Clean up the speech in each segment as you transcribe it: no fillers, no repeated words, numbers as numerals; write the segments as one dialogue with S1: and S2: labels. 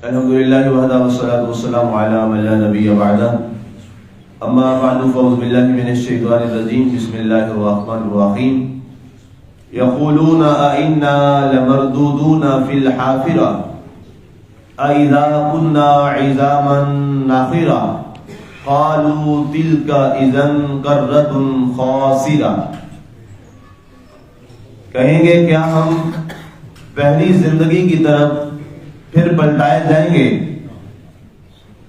S1: الحمد للہ وحدہ والصلاة والسلام علی من لا نبی بعدہ اما بعد فاعوذ باللہ من الشیطان الرجیم بسم اللہ الرحمن الرحیم یقولون ائنا لمردودون فی الحافرہ اذا كنا عظاما نخرہ قالوا تلک اذا کرۃ خاسرہ. کہیں گے کیا ہم پہلی زندگی کی طرف پھر پلٹائے جائیں گے؟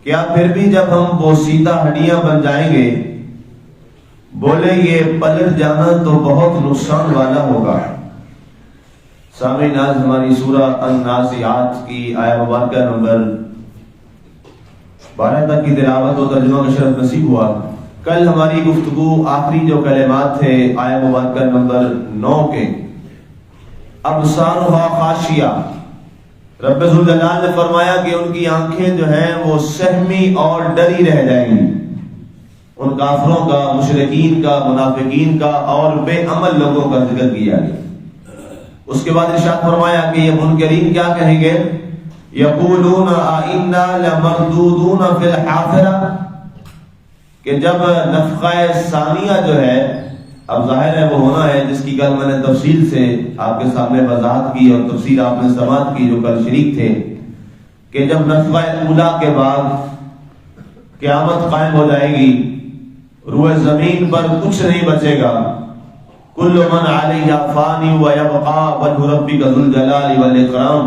S1: کیا پھر بھی جب ہم بوسیدہ ہڈیاں بن جائیں گے؟ بولے یہ پلٹ جانا تو بہت نقصان والا ہوگا. سامعین، آج ہماری سورہ النازعات کی آیہ مبارکہ نمبر 12 تک کی تلاوت و ترجمہ کا شرف نصیب ہوا. کل ہماری گفتگو آخری جو کلمات تھے آیہ مبارکہ نمبر 9 کے، ابصارها خاشعہ، رب ذوالجلال نے فرمایا کہ ان کی آنکھیں جو ہیں وہ سہمی اور ڈری رہ جائیں گی. ان کافروں کا، مشرکین کا، منافقین کا اور بے عمل لوگوں کا ذکر کیا گیا. اس کے بعد ارشاد فرمایا کہ یہ منکرین کیا کہیں گے؟ یقولون ائنا لمردودون فی الحافرہ، کہ جب نفخہ ثانیہ جو ہے، اب ظاہر ہے وہ ہونا ہے جس کی کل میں نے تفصیل سے آپ کے سامنے وضاحت کی اور تفصیل آپ نے سماعت کی جو کل شریک تھے، کہ جب نفخہ اولا کے بعد قیامت قائم ہو جائے گی، روئے زمین پر کچھ نہیں بچے گا. کل من علیہا فانی ویبقا وجہ ربک ذو الجلال والاکرام.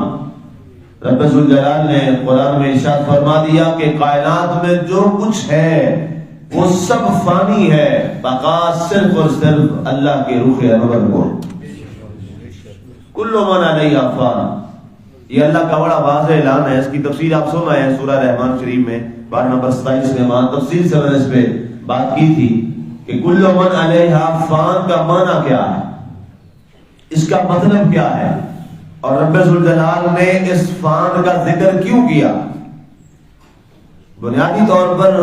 S1: رب ذوالجلال نے قرآن میں ارشاد فرما دیا کہ کائنات میں جو کچھ ہے وہ سب فانی ہے، بقا صرف اور صرف اللہ کے روح انور کو. کل من علیہا فان، یہ اللہ کا بڑا واضح اعلان ہے. اس کی تفصیل آپ سن رہے ہیں سورہ رحمان شریف میں 12 نمبر 27 میں. وہاں تفصیل سے میں نے اس پہ بات کی تھی کہ کل من علیہا فان کا معنی کیا ہے، اس کا مطلب کیا ہے، اور رب ذوالجلال نے اس فان کا ذکر کیوں کیا. بنیادی طور پر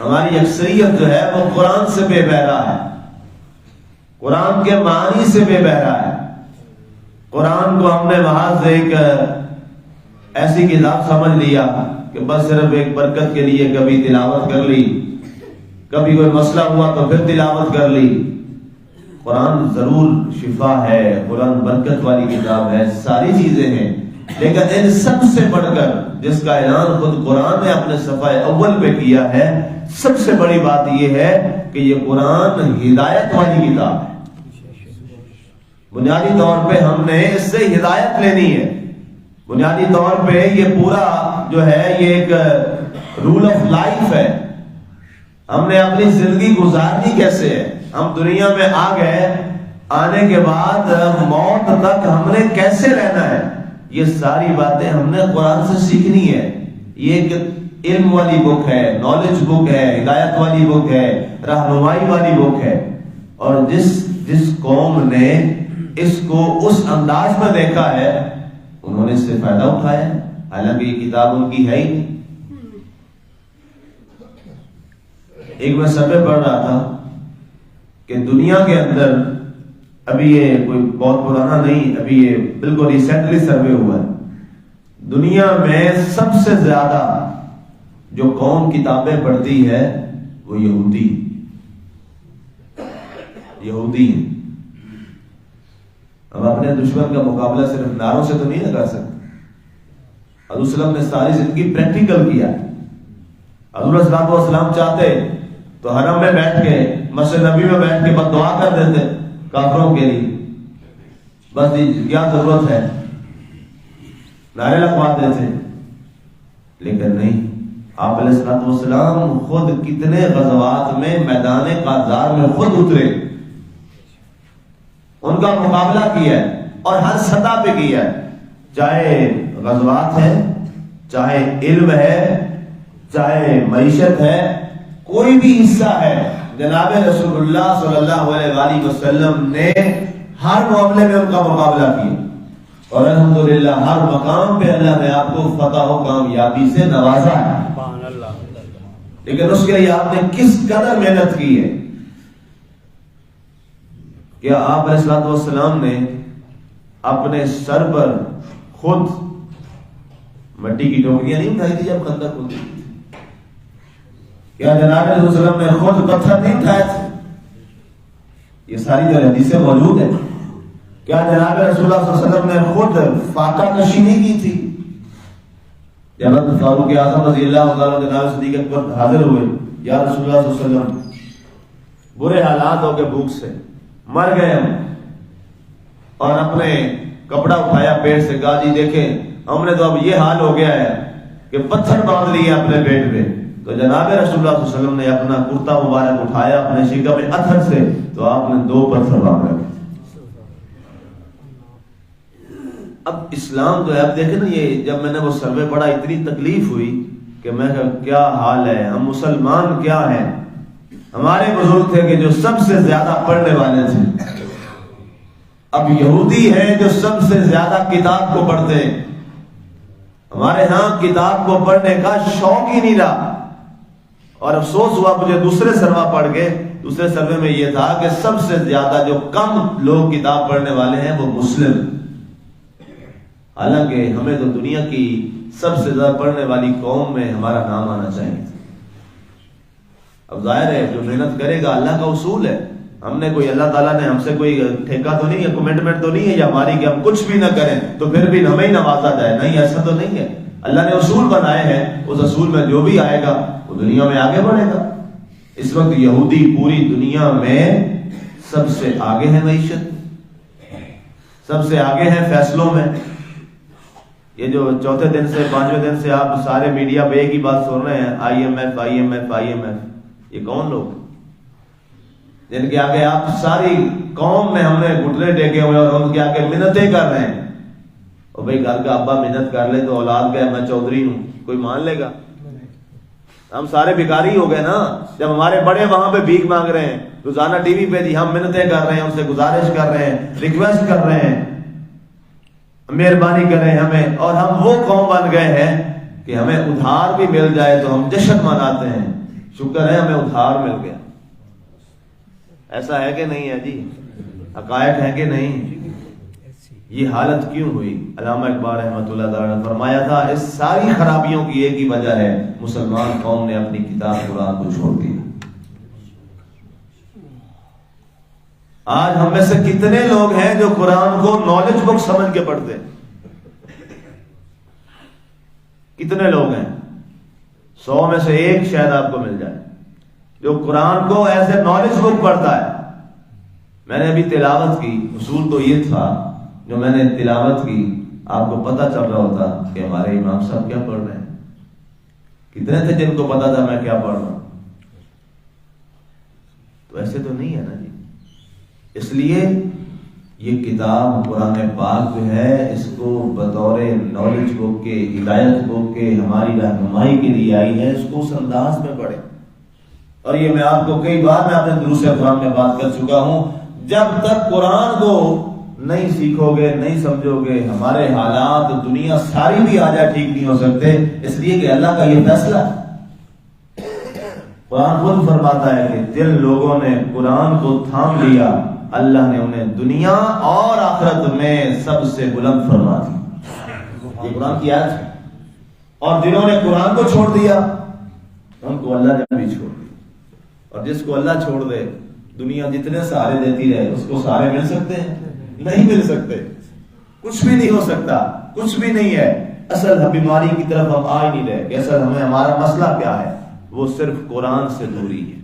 S1: ہماری اکثریت جو ہے وہ قرآن سے بے بہرا ہے، قرآن کے معنی سے بے بہرا ہے. قرآن کو ہم نے محض ایک ایسی کتاب سمجھ لیا کہ بس صرف ایک برکت کے لیے کبھی تلاوت کر لی، کبھی کوئی مسئلہ ہوا تو پھر تلاوت کر لی. قرآن ضرور شفا ہے، قرآن برکت والی کتاب ہے، ساری چیزیں ہیں، لیکن ان سب سے بڑھ کر جس کا اعلان خود قرآن نے اپنے صفحہ اول پہ کیا ہے، سب سے بڑی بات یہ ہے کہ یہ قرآن ہدایت والی کتاب ہے. بنیادی طور پہ ہم نے اس سے ہدایت لینی ہے. بنیادی طور پہ یہ پورا جو ہے یہ ایک رول آف لائف ہے. ہم نے اپنی زندگی گزارنی کیسے ہے، ہم دنیا میں آ گئے، آنے کے بعد موت تک ہم نے کیسے رہنا ہے، یہ ساری باتیں ہم نے قرآن سے سیکھنی ہے. یہ ایک علم والی بک ہے، نالج بک ہے، ہدایت والی بک ہے، رہنمائی والی بک ہے. اور جس قوم نے اس کو اس انداز میں دیکھا ہے انہوں نے اس سے فائدہ اٹھایا ہے، حالانکہ یہ کتاب ان کی ہے ہی نہیں. ایک میں سروے پڑھ رہا تھا کہ دنیا کے اندر، ابھی یہ کوئی بہت پرانا نہیں، ابھی یہ بالکل ریسنٹلی سروے ہوا ہے، دنیا میں سب سے زیادہ جو قوم کتابیں پڑھتی ہے وہ یہودی ہیں. ہم اپنے دشمن کا مقابلہ صرف نعروں سے تو نہیں لگا سکتے. حضور صلی اللہ علیہ وسلم نے ساری زندگی پریکٹیکل کیا. حضور صلی اللہ علیہ وسلم چاہتے تو حرم میں بیٹھ کے، مسجد نبی میں بیٹھ کے بد دعا کر دیتے کافروں کے لیے، بس کیا ضرورت ہے، نعرے لگواتے تھے. لیکن نہیں، آپ علیہ الصلوۃ والسلام خود کتنے غزوات میں میدان قاذار میں خود اترے، ان کا مقابلہ کیا ہے اور ہر سطح پہ کیا ہے، چاہے غزوات ہے، چاہے علم ہے، چاہے معیشت ہے، کوئی بھی حصہ ہے، جناب رسول اللہ صلی اللہ علیہ وآلہ وسلم نے ہر معاملے میں ان کا مقابلہ کیا. اور الحمدللہ ہر مقام پہ اللہ نے آپ کو فتح و کامیابی سے نوازا ہے. لیکن اس کے لیے آپ نے کس قدر محنت کی ہے. کہ آپ علیہ الصلوۃ والسلام نے اپنے سر پر خود مٹی کی ٹوکریاں نہیں اٹھائی تھی جب خندق ہوتی تھی؟ کیا جناب علیہ وسلم نے خود پتھر نہیں اٹھائے تھے؟ یہ ساری جو حدیثیں موجود ہیں. کیا جناب رسول اللہ صلی اللہ علیہ وسلم نے خود فاقہ کشی نہیں کی تھی؟ جب فاروق اعظم رضی اللہ تعالیٰ جناب صدیق اکبر حاضر ہوئے، یا رسول اللہ صلی اللہ علیہ وسلم برے حالات ہو کے بھوک سے مر گئے ہم، اور اپنے کپڑا اٹھایا پیٹ سے، کہا جی دیکھیں ہم نے تو اب یہ حال ہو گیا ہے کہ پتھر باندھ لیے اپنے پیٹ پہ. تو جناب رسول اللہ صلی اللہ علیہ وسلم نے اپنا کرتا مبارک اٹھایا اپنے شکم اتھر سے، تو آپ نے 2 پتھر باندھ رکھے. اب اسلام جو ہے، اب دیکھیں نا، یہ جب میں نے وہ سروے پڑھا اتنی تکلیف ہوئی کہ میں کہا کیا حال ہے، ہم مسلمان کیا ہیں. ہمارے بزرگ تھے کہ جو سب سے زیادہ پڑھنے والے تھے، اب یہودی ہیں جو سب سے زیادہ کتاب کو پڑھتے ہیں. ہمارے ہاں کتاب کو پڑھنے کا شوق ہی نہیں رہا. اور افسوس ہوا مجھے دوسرے سروہ پڑھ کے، دوسرے سروے میں یہ تھا کہ سب سے زیادہ جو کم لوگ کتاب پڑھنے والے ہیں وہ مسلم. حالانکہ ہمیں تو دنیا کی سب سے زیادہ پڑھنے والی قوم میں ہمارا نام آنا چاہیے. اب ظاہر ہے جو محنت کرے گا، اللہ کا اصول ہے، ہم نے کوئی، اللہ تعالیٰ نے ہم سے کوئی ٹھیکہ تو نہیں ہے، کمٹمنٹ تو نہیں ہے یا ہماری کہ ہم کچھ بھی نہ کریں تو پھر بھی ہمیں ہی نوازا جائے. نہیں، ایسا تو نہیں ہے. اللہ نے اصول بنائے ہیں، اس اصول میں جو بھی آئے گا وہ دنیا میں آگے بڑھے گا. اس وقت یہودی پوری دنیا میں سب سے آگے ہیں، معیشت سب سے آگے ہیں، فیصلوں میں. یہ جو چوتھے دن سے 5ویں دن سے آپ سارے میڈیا پہ ایک ہی بات سن رہے ہیں، IMF IMF IMF، یہ کون لوگ جن کے آگے آپ ساری قوم میں ہم نے گھٹنے ٹیکے ہوئے اور ان کے آگے منتیں کر رہے ہیں؟ اور بھائی گھر کا ابا منت کر لے تو اولاد کا میں چودھری ہوں، کوئی مان لے گا؟ ہم سارے بھکاری ہو گئے نا. جب ہمارے بڑے وہاں پہ بھیک مانگ رہے ہیں روزانہ ٹی وی پہ، جی ہم منتیں کر رہے ہیں، ان سے گزارش کر رہے ہیں، ریکویسٹ کر رہے ہیں مہربانی کریں ہمیں، اور ہم وہ قوم بن گئے ہیں کہ ہمیں ادھار بھی مل جائے تو ہم جشن مناتے ہیں، شکر ہے ہمیں ادھار مل گیا. ایسا ہے کہ نہیں ہے جی؟ حقائق ہے کہ نہیں؟ یہ حالت کیوں ہوئی؟ علامہ اقبال رحمۃ اللہ تعالیٰ نے فرمایا تھا اس ساری خرابیوں کی ایک ہی وجہ ہے، مسلمان قوم نے اپنی کتاب قرآن کو چھوڑ دیا. آج ہم میں سے کتنے لوگ ہیں جو قرآن کو نالج بک سمجھ کے پڑھتے ہیں؟ کتنے لوگ ہیں؟ 100 میں سے 1 شاید آپ کو مل جائے جو قرآن کو ایسے نالج بک پڑھتا ہے. میں نے ابھی تلاوت کی، اصول تو یہ تھا جو میں نے تلاوت کی، آپ کو پتہ چل رہا ہوتا کہ ہمارے امام صاحب کیا پڑھ رہے ہیں. کتنے تھے جن کو پتا تھا میں کیا پڑھ رہا ہوں؟ تو ایسے تو نہیں ہے نا جی. اس لیے یہ کتاب قرآن پاک جو ہے، اس کو بطور نالج بک کے، ہدایت بک کے، ہماری رہنمائی کے لیے آئی ہے، اس کو اس انداز میں پڑھیں. اور یہ میں آپ کو کئی بار میں اپنے دروس قرآن میں بات کر چکا ہوں، جب تک قرآن کو نہیں سیکھو گے، نہیں سمجھو گے، ہمارے حالات دنیا ساری بھی آ جائے ٹھیک نہیں ہو سکتے. اس لیے کہ اللہ کا یہ فیصلہ ہے. قرآن خود فرماتا ہے کہ جن لوگوں نے قرآن کو تھام لیا، اللہ نے انہیں دنیا اور آخرت میں سب سے بلند فرما دی. یہ قرآن کی آیت ہے. اور جنہوں نے قرآن کو چھوڑ دیا ان کو اللہ نے بھی چھوڑ دیا. اور جس کو اللہ چھوڑ دے، دنیا جتنے سہارے دیتی رہے، اس کو سہارے مل سکتے ہیں؟ نہیں مل سکتے. کچھ بھی نہیں ہو سکتا، کچھ بھی نہیں ہے. اصل بیماری کی طرف ہم آ ہی نہیں رہے کہ اصل ہمیں ہمارا مسئلہ کیا ہے، وہ صرف قرآن سے دوری ہے.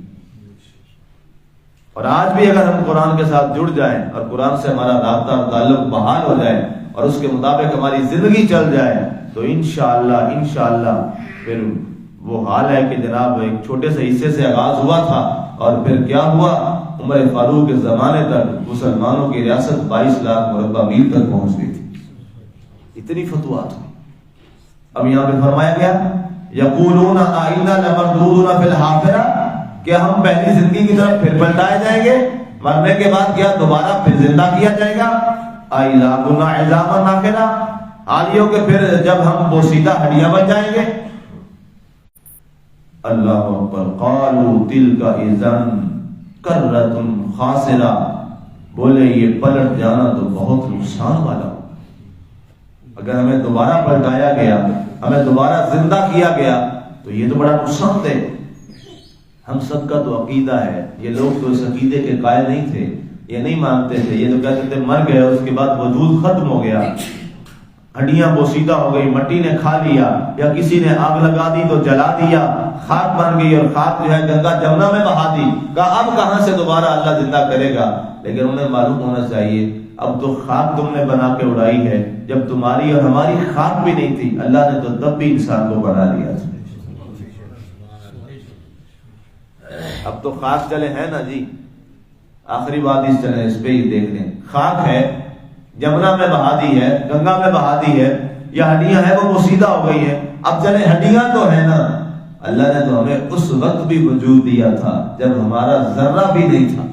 S1: اور آج بھی اگر ہم قرآن کے ساتھ جڑ جائیں اور قرآن سے ہمارا رابطہ اور تعلق بحال ہو جائے اور اس کے مطابق ہماری زندگی چل جائے تو انشاءاللہ پھر وہ حال ہے کہ جناب ایک چھوٹے سے حصے سے آغاز ہوا تھا اور پھر کیا ہوا، عمر فاروق کے زمانے تک مسلمانوں کی ریاست 22 لاکھ مربع میل تک پہنچ گئی تھی. اتنی فتوحات ہوئی. اب یہاں پہ فرمایا گیا یقولون ائنا لمردودون فی الحافرہ، کیا ہم پہلی زندگی کی طرف پھر پلٹائے جائیں گے؟ مرنے کے بعد کیا دوبارہ پھر زندہ کیا جائے گا؟ ائذا کنا عظاما ناخرہ، حالیوں کے پھر جب ہم بوسیدہ ہڈیاں بن جائیں گے. اللہ اکبر. قالوا تلک اذا کرۃ خاسرہ، بولے یہ پلٹ جانا تو بہت نقصان والا ہو. اگر ہمیں دوبارہ پلٹایا گیا ہمیں دوبارہ زندہ کیا گیا تو یہ تو بڑا نقصان دہ۔ ہم سب کا تو عقیدہ ہے، یہ لوگ تو اس عقیدے کے قائل نہیں تھے، یہ نہیں مانتے تھے، یہ تو کہتے تھے مر گئے اس کے بعد وجود ختم ہو گیا، ہڈیاں بوسیدہ ہو گئی، مٹی نے کھا لیا، یا کسی نے آگ لگا دی تو جلا دیا، خاک بن گئی اور خاک جو ہے گنگا جمنا میں بہا دی۔ کہا اب کہاں سے دوبارہ اللہ زندہ کرے گا؟ لیکن انہیں معلوم ہونا چاہیے اب تو خاک تم نے بنا کے اڑائی ہے، جب تمہاری اور ہماری خاک بھی نہیں تھی، اللہ نے تو تب بھی انسان کو بنا لیا تھا۔ اب تو خاک چلے ہیں نا جی، آخری بات اس چلے، اس پہ ہی دیکھ لیں، خاک ہے جمنا میں بہا دی ہے، گنگا میں بہا دی ہے، یا ہڈیاں ہیں وہ بوسیدہ ہو گئی ہیں، اب چلے ہڈیاں تو ہے نا، اللہ نے تو ہمیں اس وقت بھی وجود دیا تھا جب ہمارا ذرہ بھی نہیں تھا،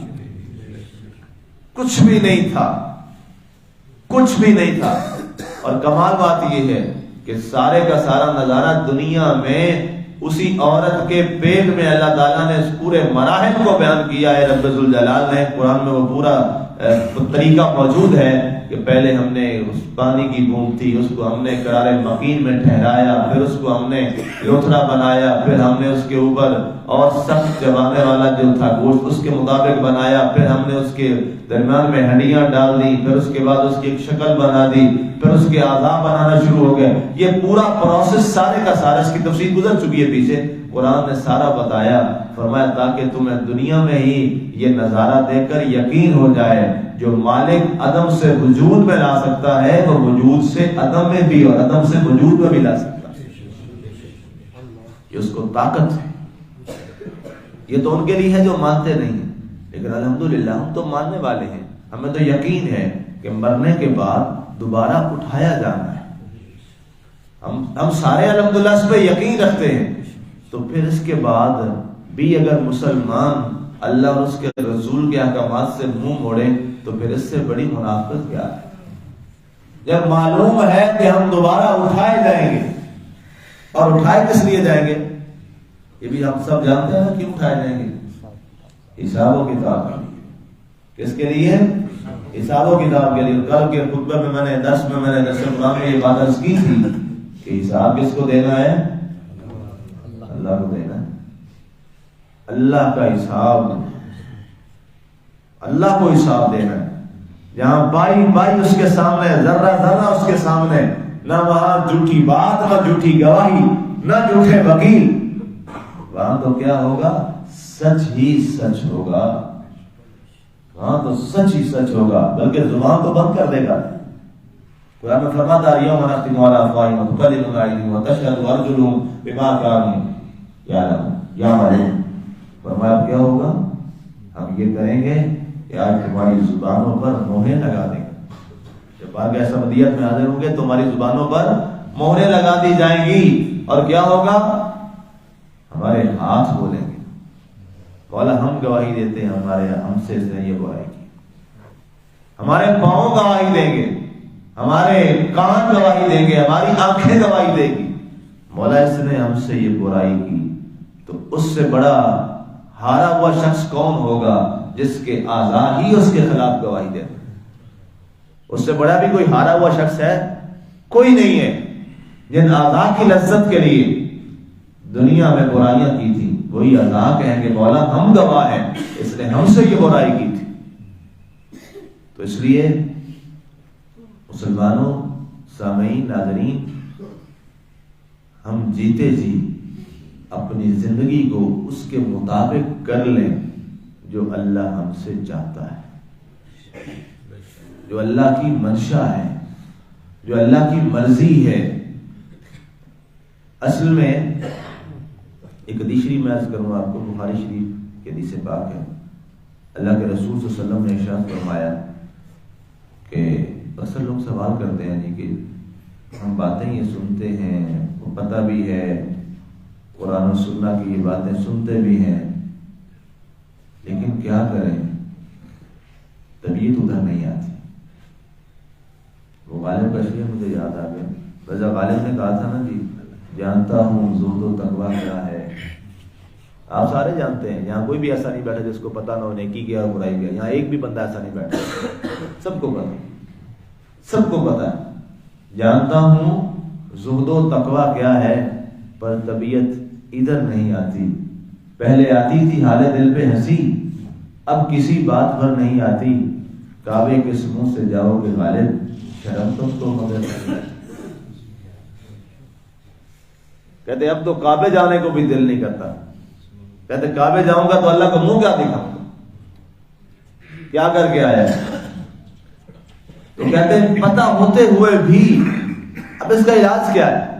S1: کچھ بھی نہیں تھا، کچھ بھی نہیں تھا۔ اور کمال بات یہ ہے کہ سارے کا سارا نظارہ دنیا میں اسی عورت کے پیٹ میں اللہ تعالیٰ نے اس پورے مراحل کو بیان کیا ہے۔ رب ذوالجلال نے قرآن میں وہ پورا طریقہ موجود ہے کہ پہلے ہم نے اس پانی کی بوند تھی، اس کو ہم نے قرار مکین میں ٹھہرایا، پھر اس کو ہم نے لوتھڑا بنایا، پھر ہم نے اس کے اوپر اور سخت چبانے والا جو تھا گوشت اس کے مطابق بنایا، پھر ہم نے اس کے درمیان میں ہڈیاں ڈال دی، پھر اس کے بعد اس کی ایک شکل بنا دی، پھر اس کے اعضاء بنانا شروع ہو گئے۔ یہ پورا پروسیس سارے کا سارا، اس کی تفصیل گزر چکی ہے پیچھے، قرآن نے سارا بتایا، فرمایا تاکہ تمہیں دنیا میں ہی یہ نظارہ دیکھ کر یقین ہو جائے جو مالک عدم سے وجود میں لا سکتا ہے وہ وجود سے عدم میں بھی اور عدم سے وجود میں بھی لا سکتا ہے، یہ اس کو طاقت ہے۔ یہ تو ان کے لیے ہے جو مانتے نہیں ہیں، لیکن الحمدللہ ہم تو ماننے والے ہیں، ہمیں تو یقین ہے کہ مرنے کے بعد دوبارہ اٹھایا جانا ہے، ہم سارے الحمدللہ اس پہ یقین رکھتے ہیں۔ تو پھر اس کے بعد بھی اگر مسلمان اللہ اور اس کے رسول کے احکامات سے منہ موڑے تو پھر اس سے بڑی منافقت کیا ہے؟ جب معلوم ہے کہ ہم دوبارہ اٹھائے جائیں گے، اور اٹھائے کس لیے جائیں گے یہ بھی ہم سب جانتے ہیں کیوں اٹھائے جائیں گے؟ حساب و کتاب کے لیے۔ کس کے لیے؟ حساب و کتاب کے لیے۔ کل کے خطبہ میں میں نے درس قرآن میں یہ بات عرض کی تھی کہ حساب کس کو دینا ہے؟ اللہ کو دینا ہے۔ اللہ کا حساب، اللہ کو حساب دینا ہے، جہاں بائی اس کے سامنے، ذرہ ذرہ اس کے سامنے، نہ وہاں جھوٹی بات، نہ جھوٹی گواہی، نہ جھوٹے وکیل، وہاں تو کیا ہوگا؟ سچ ہی سچ ہوگا، وہاں تو سچ ہی سچ ہوگا، بلکہ زبان تو بند کر دے گا۔ قرآن میں فرماتا ہے یوم نختم علی افواہہم وتکلمنا ایدیہم وتشہد ارجلہم بما کانوا یعملون۔ فرمایا کیا ہوگا؟ ہم یہ کریں گے کہ آج تمہاری زبانوں پر مہریں لگا دیں گے، جب آگے سمدیت میں حاضر ہوں گے تمہاری زبانوں پر مہریں لگا دی جائیں گی، اور کیا ہوگا؟ ہمارے ہاتھ بولیں گے، مولا ہم گواہی دیتے ہیں ہم سے اس نے یہ برائی کی، ہمارے پاؤں گواہی دیں گے، ہمارے کان گواہی دیں گے، ہماری آنکھیں گواہی دیں گی، مولا اس نے ہم سے یہ برائی کی۔ تو اس سے بڑا ہارا ہوا شخص کون ہوگا جس کے اعضاء ہی اس کے خلاف گواہی دے؟ اس سے بڑا بھی کوئی ہارا ہوا شخص ہے؟ کوئی نہیں ہے۔ جن اعضاء کی لذت کے لیے دنیا میں برائیاں کی تھی وہی اعضاء کہیں گے مولا ہم گواہ ہیں اس نے ہم سے یہ برائی کی تھی۔ تو اس لیے مسلمانوں، سامعین، ناظرین، ہم جیتے جی اپنی زندگی کو اس کے مطابق کر لیں جو اللہ ہم سے چاہتا ہے، جو اللہ کی منشا ہے، جو اللہ کی مرضی ہے۔ اصل میں ایک حدیث شریف میں عرض کروں آپ کو، بخاری شریف کی حدیث پاک ہے، اللہ کے رسول صلی اللہ علیہ وسلم نے ارشاد فرمایا کہ اکثر لوگ سوال کرتے ہیں جی کہ ہم باتیں یہ سنتے ہیں، وہ پتہ بھی ہے قرآن و سنت کی یہ باتیں سنتے بھی ہیں، لیکن کیا کریں طبیعت ادھر نہیں آتی۔ وہ غالب کا شعر مجھے یاد آ گیا، رضا غالب نے کہا تھا نا جی جانتا ہوں زہد و تقویٰ کیا ہے۔ آپ سارے جانتے ہیں، یہاں کوئی بھی ایسا نہیں بیٹھا جس کو پتہ نہ ہو نیکی کیا اور برائی کیا، یہاں ایک بھی بندہ ایسا نہیں بیٹھا، سب کو پتہ، سب کو پتہ ہے۔ جانتا ہوں زہد و تقویٰ کیا ہے، پر طبیعت ادھر نہیں آتی. پہلے آتی تھی حال دل پہ ہنسی، اب کسی بات پر نہیں آتی. کعبے کے منہ سے جاؤ گے غالب، شرم تم کو مگر. کہتے اب تو کعبے جانے کو بھی دل نہیں کرتا. کہتے کعبے جاؤں گا تو اللہ کو منہ کیا دکھاؤں گا، کیا کر کے آیا ہے. تو کہتے ہیں پتہ ہوتے ہوئے بھی اب اس کا علاج کیا ہے.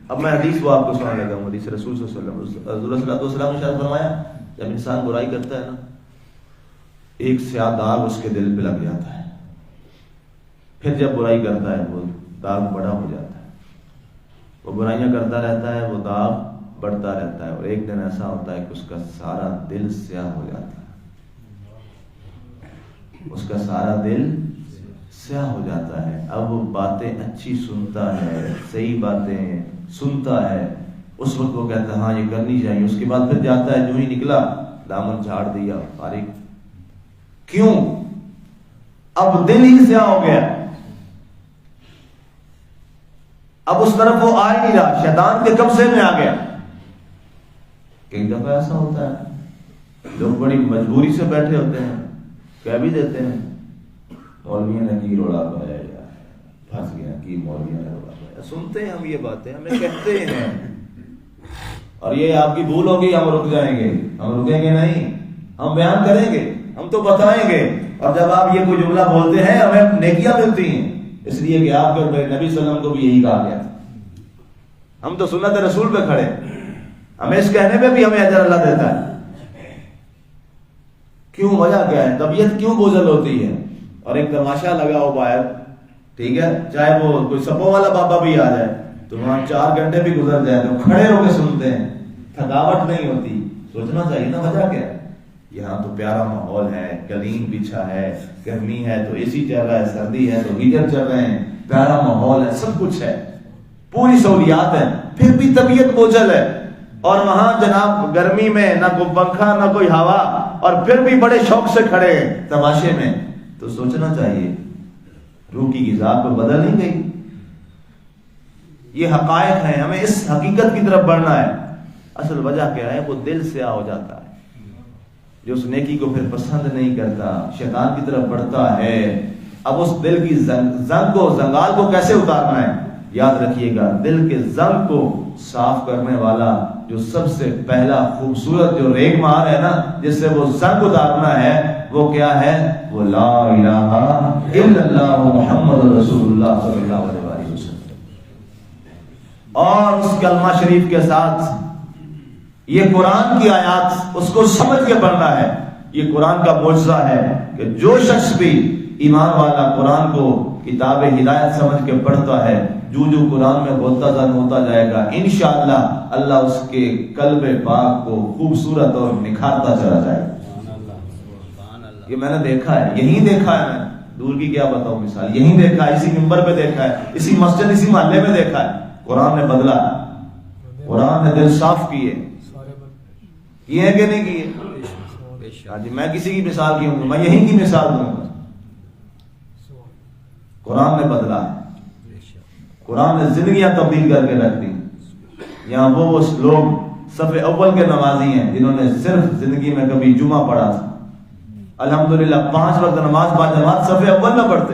S1: اب میں حدیث وہ آپ کو سنا لگا ہوں. حدیث رسول صلی اللہ علیہ وسلم، حضور صلی اللہ علیہ وسلم نے ارشاد فرمایا جب انسان برائی کرتا ہے نا، ایک سیاہ داغ اس کے دل پہ لگ جاتا ہے. پھر جب برائی کرتا ہے وہ داغ بڑا ہو جاتا ہے. وہ برائیاں کرتا رہتا ہے، وہ داغ بڑھتا رہتا ہے، اور ایک دن ایسا ہوتا ہے کہ اس کا سارا دل سیاہ ہو جاتا ہے. اس کا سارا دل سیاہ ہو جاتا ہے. اب وہ باتیں اچھی سنتا ہے، صحیح باتیں سنتا ہے، اس وقت وہ کہتا ہے ہاں یہ کرنی چاہیے. اس کے بعد پھر جاتا ہے، جو ہی نکلا دامن جھاڑ دیا، فارغ. کیوں؟ اب دل ہی سیاہ ہو گیا. اب اس طرف وہ آ ہی نہیں رہا، شیطان کے قبضے میں آ گیا. کئی دفعہ ایسا ہوتا ہے، لوگ بڑی مجبوری سے بیٹھے ہوتے ہیں، کہہ بھی دیتے ہیں مولوی نے کی روڑا پایا، پھنس گیا کی مولوی نے روڑا پایا. سنتے ہیں ہم یہ باتیں، ہمیں کہتے ہیں، اور یہ آپ کی بھول ہوگی. ہم رک جائیں گے، ہم رکیں گے نہیں، ہم بیان کریں گے، ہم تو بتائیں گے. اور جب آپ یہ کوئی جملہ بولتے ہیں ہمیں نیکیاں ملتی ہیں، اس لیے کہ آپ کے نبی صلی اللہ علیہ وسلم کو بھی یہی کہا گیا. ہم تو سنت رسول پہ کھڑے، ہمیں اس کہنے پہ بھی ہمیں اجر اللہ دیتا ہے. کیوں؟ وجہ کیا ہے؟ طبیعت کیوں بوجھل ہوتی ہے؟ اور ایک تماشا لگا ہو باہر، ٹھیک ہے، چاہے وہ کوئی سپوں والا بابا بھی آ جائے تو وہاں 4 گھنٹے بھی گزر جائے تو کھڑے ہو کے سنتے ہیں، تھکاوٹ نہیں ہوتی. سوچنا چاہیے نا وجہ کیا ہے. یہاں تو پیارا ماحول ہے، قلیم بچھا ہے، گرمی ہے تو اے سی چل رہا ہے، سردی ہے تو ہیٹر چل رہے ہیں، پیارا ماحول ہے، سب کچھ ہے، پوری سہولیات ہیں، پھر بھی طبیعت بوجھل ہے. اور وہاں جناب گرمی میں نہ کوئی پنکھا نہ کوئی ہوا، اور پھر بھی بڑے شوق سے کھڑے ہیں تماشے میں. تو سوچنا چاہیے روح کی غذا کو بدل نہیں گئی. یہ حقائق ہیں، ہمیں اس حقیقت کی طرف بڑھنا ہے. اصل وجہ کیا ہے؟ وہ دل سیاہ ہو جاتا ہے، جو اس نیکی کو پھر پسند نہیں کرتا، شیطان کی طرف بڑھتا ہے. اب اس دل کی زنگ کو، زنگال کو کیسے اتارنا ہے؟ یاد رکھیے گا، دل کے زنگ کو صاف کرنے والا جو سب سے پہلا خوبصورت جو ریگ مار ہے نا، جس سے وہ زنگ اتارنا ہے، وہ کیا ہے؟ وہ لا الہ الا اللہ محمد رسول اللہ صلی اللہ علیہ وسلم. اور اس کلمہ شریف کے ساتھ یہ قرآن کی آیات اس کو سمجھ کے پڑھنا ہے. یہ قرآن کا معجزہ ہے کہ جو شخص بھی ایمان والا قرآن کو کتاب ہدایت سمجھ کے پڑھتا ہے، جو جو قرآن میں ہوتا جائے گا، انشاءاللہ اللہ اس کے قلب پاک کو خوبصورت اور نکھارتا چلا جائے گا. یہ میں نے دیکھا ہے، یہی دیکھا ہے، میں دور کی کیا بتاؤں مثال، یہی دیکھا ہے، اسی منبر پہ دیکھا ہے، اسی مسجد اسی محلے میں دیکھا ہے. قرآن نے بدلا، قرآن نے دل صاف کیے ہیں کہ نہیں کیے. جی میں کسی کی مثال کیوں دوں، میں یہی کی مثال دوں گا. قرآن نے بدلا ہے، قرآن نے زندگیاں تبدیل کر کے رکھ دی. یہاں وہ لوگ صف اول کے نمازی ہیں جنہوں نے صرف زندگی میں کبھی جمعہ پڑھا تھا. الحمدللہ 5 وقت نماز باجماعت صف اول میں پڑھتے.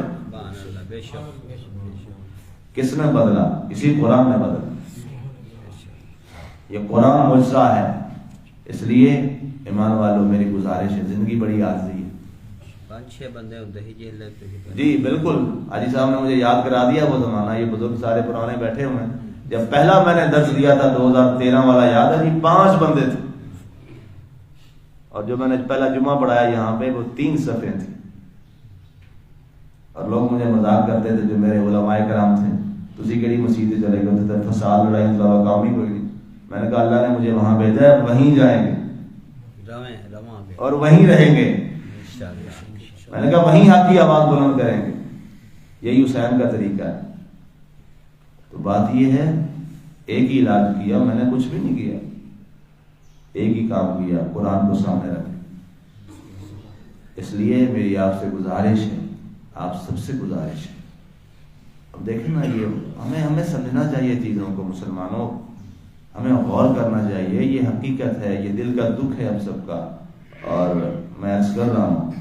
S1: کس نے بدلا؟ اسی قرآن نے بدلا. یہ قرآن معجزہ ہے. اس لیے ایمان والوں میری گزارش ہے، زندگی بڑی عارضی ہے.
S2: 5-6 بندے ہوتے ہی جیل لگتے.
S1: جی بالکل، حاجی صاحب نے مجھے یاد کرا دیا وہ زمانہ. یہ بزرگ سارے پرانے بیٹھے ہوئے ہیں. جب پہلا میں نے درس دیا تھا 2013 والا، یاد ہے جی، 5 بندے تھے. اور جو میں نے پہلا جمعہ پڑھایا یہاں پہ وہ 3 صفیں تھیں. اور لوگ مجھے مذاق کرتے تھے جو میرے علماء کرام تھے، تسی کیڑی مسجد چلے گئے تھے، فساد لڑائی طلبا کام ہی کوئی نہیں. میں نے کہا اللہ نے مجھے وہاں بھیجا ہے، وہیں جائیں گے اور وہیں رہیں گے. میں نے کہا وہیں حق کی آواز بلند کریں گے. یہی حسین کا طریقہ ہے. تو بات یہ ہے، ایک ہی علاج کیا، میں نے کچھ بھی نہیں کیا، ایک ہی کام کیا، قرآن کو سامنے رکھیں. اس لیے میری آپ سے گزارش ہے، آپ سب سے گزارش ہے، اب دیکھیں نا یہ ہمیں سمجھنا چاہیے چیزوں کو مسلمانوں، ہمیں غور کرنا چاہیے، یہ حقیقت ہے، یہ دل کا دکھ ہے ہم سب کا۔ اور میں عرض کر رہا ہوں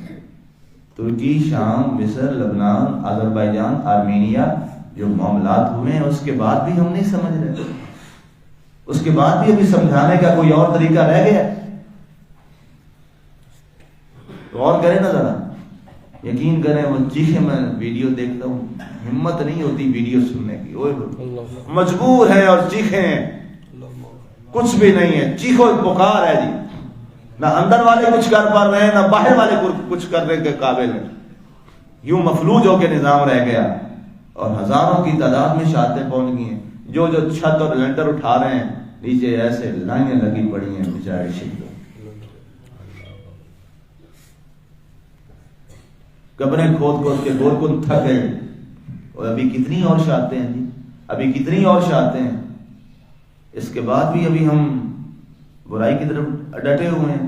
S1: ترکی، شام، مصر، لبنان، آذربائیجان، آرمینیا جو معاملات ہوئے ہیں اس کے بعد بھی ہم نہیں سمجھ رہے، اس کے بعد بھی ابھی سمجھانے کا کوئی اور طریقہ رہ گیا؟ غور کریں نا ذرا، یقین کریں وہ چیخیں، میں ویڈیو دیکھتا ہوں ہمت نہیں ہوتی ویڈیو سننے کی، مجبور ہیں اور چیخیں، کچھ بھی نہیں ہے، چیخو پکار ہے جی، نہ اندر والے کچھ کر پا رہے ہیں نہ باہر والے کچھ کرنے کے قابل ہیں، یوں مفلوج ہو کے نظام رہ گیا، اور ہزاروں کی تعداد میں شہادتیں پہنچ گئی ہیں، جو چھت اور لینٹر اٹھا رہے ہیں نیچے ایسے لائنیں لگی پڑی ہیں بیچارے شہید، قبریں کھود کھود کے گول کن تھک گئے، اور ابھی کتنی اور شہادتیں ہیں جی، ابھی کتنی اور شہادتیں ہیں، اس کے بعد بھی ابھی ہم برائی کی طرف ڈٹے ہوئے ہیں۔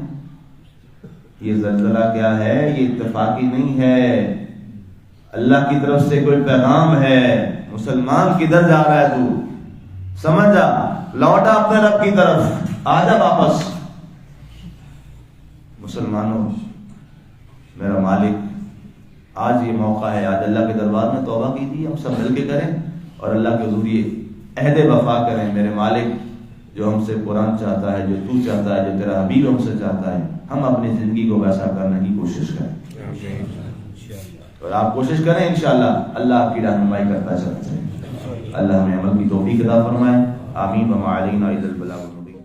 S1: یہ زلزلہ کیا ہے؟ یہ اتفاقی نہیں ہے، اللہ کی طرف سے کوئی پیغام ہے، مسلمان کدھر جا رہا ہے تو سمجھ جا، لوٹا اپنے رب کی طرف، آ جا واپس۔ مسلمانوں، میرا مالک، آج یہ موقع ہے، آج اللہ کے دربار میں توبہ کیجیے، ہم سب مل کے کریں اور اللہ کے حضور یہ عہد وفا کریں، میرے مالک جو ہم سے قرآن چاہتا ہے، جو تو چاہتا ہے، جو تیرا حبیب ہم سے چاہتا ہے، ہم اپنی زندگی کو ویسا کرنے کی کوشش کریں، اور آپ کوشش کریں، انشاءاللہ اللہ آپ کی رہنمائی کرتا چلتا ہے۔ اللہ ہمیں عمل کی توفیق عطا فرمائے، آمین۔ وما علینا الا البلاغ المبین۔